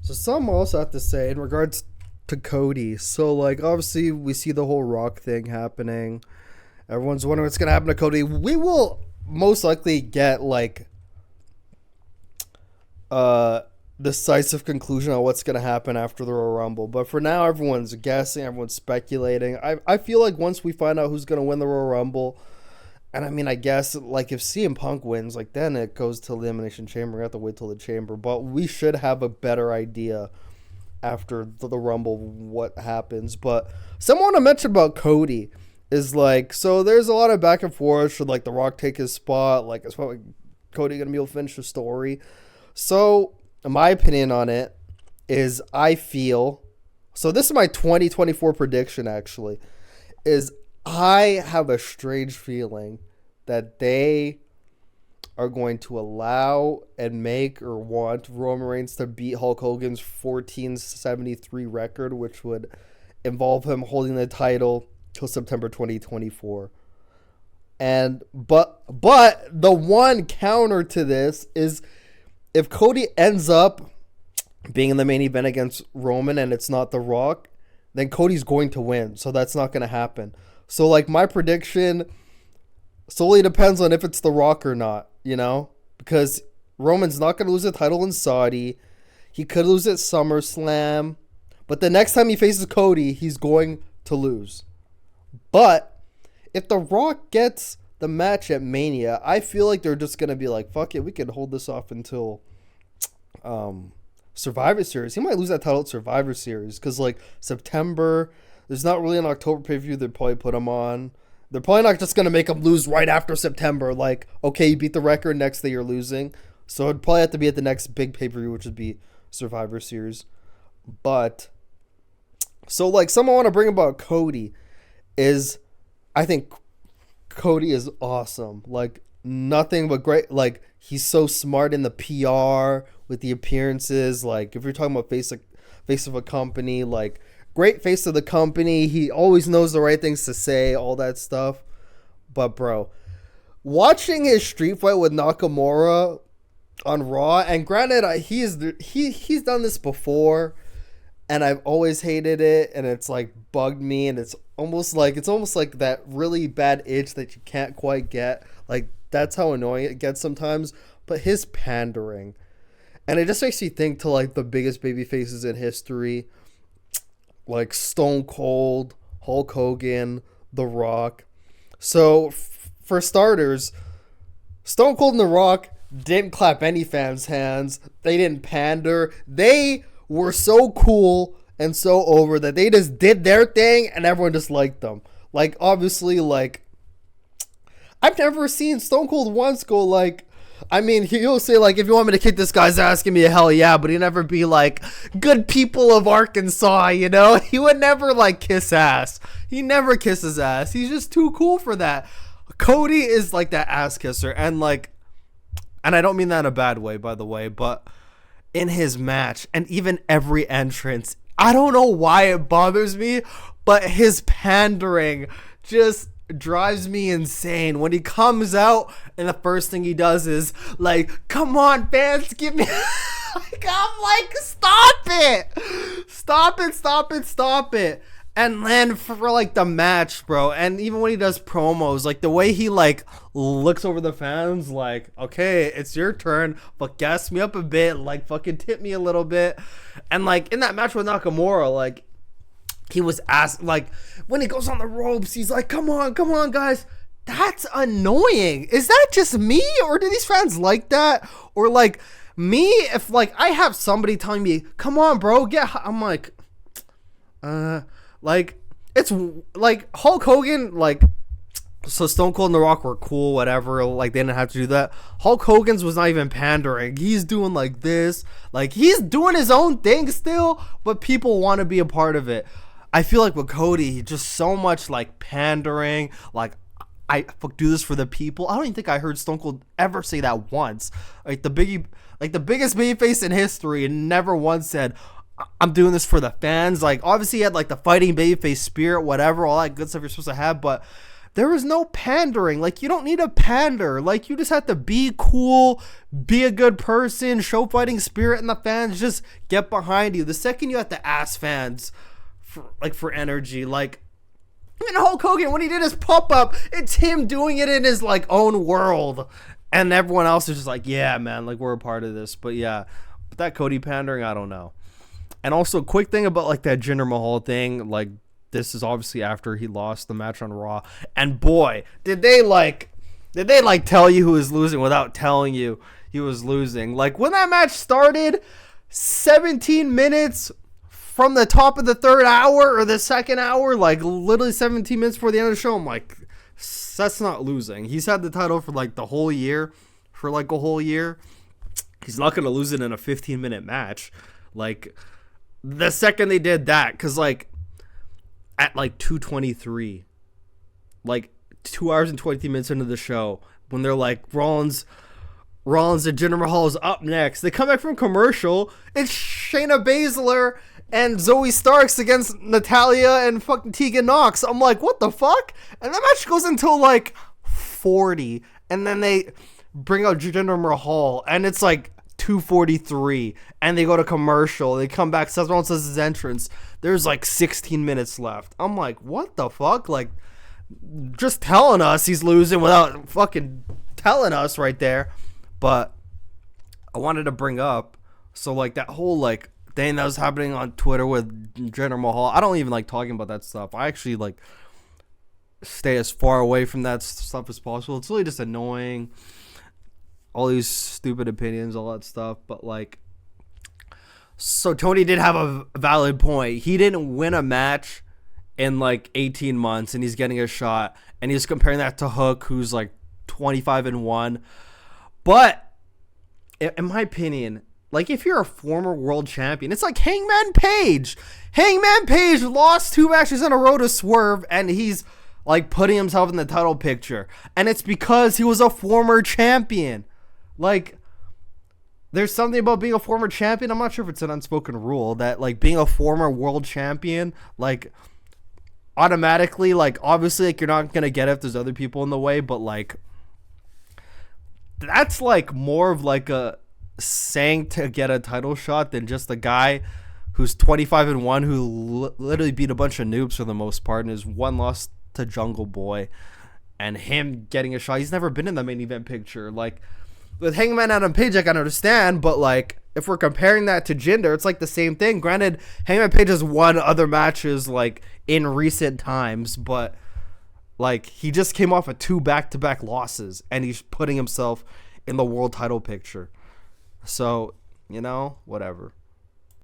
So some also have to say in regards to Cody. So like obviously we see the whole Rock thing happening. Everyone's wondering what's gonna happen to Cody. We will most likely get like decisive conclusion on what's gonna happen after the Royal Rumble. But for now everyone's guessing, everyone's speculating. I feel like once we find out who's gonna win the Royal Rumble, and I mean I guess like if CM Punk wins, like then it goes to the Elimination Chamber. We have to wait till the chamber. But we should have a better idea after the Rumble what happens. But someone I mentioned about Cody is like, so there's a lot of back and forth. Should like The Rock take his spot? Like, is Cody gonna be able to finish the story? So my opinion on it is I feel, so this is my 2024 prediction actually, is I have a strange feeling that they are going to allow and make or want Roman Reigns to beat Hulk Hogan's 1473 record, which would involve him holding the title till September 2024. And but the one counter to this is if Cody ends up being in the main event against Roman and it's not The Rock, then Cody's going to win. So that's not going to happen. So like my prediction solely depends on if it's The Rock or not, you know? Because Roman's not going to lose the title in Saudi. He could lose at SummerSlam. But the next time he faces Cody, he's going to lose. But if The Rock gets the match at Mania, I feel like they're just going to be like, fuck it, we can hold this off until Survivor Series. He might lose that title at Survivor Series because like September, there's not really an October pay-per-view they'd probably put him on. They're probably not just going to make him lose right after September. Like, okay, you beat the record, next day you're losing. So it'd probably have to be at the next big pay-per-view, which would be Survivor Series. But, so like, something I want to bring about Cody is, I think Cody is awesome. Like, nothing but great. Like, he's so smart in the PR with the appearances. Like, if you're talking about face of a company, like, great face of the company. He always knows the right things to say, all that stuff. But, bro, watching his street fight with Nakamura on Raw, and granted, he's done this before, and I've always hated it, and it's like bugged me, and it's almost like that really bad itch that you can't quite get. Like, that's how annoying it gets sometimes. But his pandering, and it just makes you think to like the biggest baby faces in history, like Stone Cold, Hulk Hogan, The Rock. So for starters, Stone Cold and The Rock didn't clap any fans' hands. They didn't pander. They were so cool and so over that they just did their thing and everyone just liked them. Like, obviously, like, I've never seen Stone Cold once go like, I mean, he'll say, like, if you want me to kick this guy's ass, give me a hell yeah, but he'd never be like, good people of Arkansas, you know? He would never, like, kiss ass. He never kisses ass. He's just too cool for that. Cody is, like, that ass kisser, and, like, and I don't mean that in a bad way, by the way, but in his match, and even every entrance, I don't know why it bothers me, but his pandering just drives me insane when he comes out and the first thing he does is like, come on fans, give me like, I'm like, stop it. And then for like the match, bro, and even when he does promos, like the way he like looks over the fans like, okay, it's your turn, but gas me up a bit, like fucking tip me a little bit. And like in that match with Nakamura, like he was asked, like, when he goes on the ropes, he's like, come on, guys. That's annoying. Is that just me? Or do these fans like that? Or, like, me, if, like, I have somebody telling me, come on, bro, I'm like, like, it's, like, Hulk Hogan, like, so Stone Cold and The Rock were cool, whatever, like, they didn't have to do that. Hulk Hogan's was not even pandering. He's doing, like, this. Like, he's doing his own thing still, but people want to be a part of it. I feel like with Cody, just so much like pandering, like I do this for the people. I don't even think I heard Stone Cold ever say that once. Like the biggest babyface in history, and never once said, I'm doing this for the fans. Like obviously he had like the fighting babyface spirit, whatever, all that good stuff you're supposed to have, but there was no pandering. Like, you don't need to pander. Like, you just have to be cool, be a good person, show fighting spirit, and the fans just get behind you. The second you have to ask fans for energy, like, and Hulk Hogan, when he did his pop-up, it's him doing it in his, like, own world. And everyone else is just like, yeah, man, like, we're a part of this. But yeah, but that Cody pandering, I don't know. And also, quick thing about, like, that Jinder Mahal thing, like, this is obviously after he lost the match on Raw. And boy, did they tell you who was losing without telling you he was losing. Like, when that match started, 17 minutes from the top of the third hour or the second hour, like, literally 17 minutes before the end of the show, I'm like, that's not losing. He's had the title for, like, the whole year. For, like, a whole year. He's not going to lose it in a 15-minute match. Like, the second they did that, because, like, at, like, 2:23, like, 2 hours and 23 minutes into the show, when they're like, Rollins and Jinder Mahal is up next. They come back from commercial. It's Shayna Baszler and Zoe Starks against Natalya and fucking Tegan Nox. I'm like, what the fuck? And that match goes until, like, 40. And then they bring out Jinder Mahal. And it's, like, 2:43. And they go to commercial. They come back. Seth Rollins does his entrance. There's, like, 16 minutes left. I'm like, what the fuck? Like, just telling us he's losing without fucking telling us right there. But I wanted to bring up, so, like, that whole, like, thing that was happening on Twitter with Jinder Mahal, I don't even like talking about that stuff. I actually, like, stay as far away from that stuff as possible. It's really just annoying. All these stupid opinions, all that stuff. But, like, so Tony did have a valid point. He didn't win a match in, like, 18 months, and he's getting a shot. And he's comparing that to Hook, who's, like, 25-1. But, in my opinion, like, if you're a former world champion, it's like Hangman Page. Hangman Page lost 2 matches in a row to Swerve, and he's, like, putting himself in the title picture. And it's because he was a former champion. Like, there's something about being a former champion. I'm not sure if it's an unspoken rule that, like, being a former world champion, like, automatically, like, obviously, like, you're not going to get it if there's other people in the way, but, like, that's, like, more of, like, a saying to get a title shot than just a guy who's 25-1 who literally beat a bunch of noobs for the most part and is one loss to Jungle Boy, and him getting a shot. He's never been in the main event picture. Like, with Hangman Adam Page, I can understand, but, like, if we're comparing that to Jinder, it's like the same thing. Granted, Hangman Page has won other matches, like, in recent times, but, like, he just came off of 2 back-to-back losses, and he's putting himself in the world title picture. So, you know, whatever.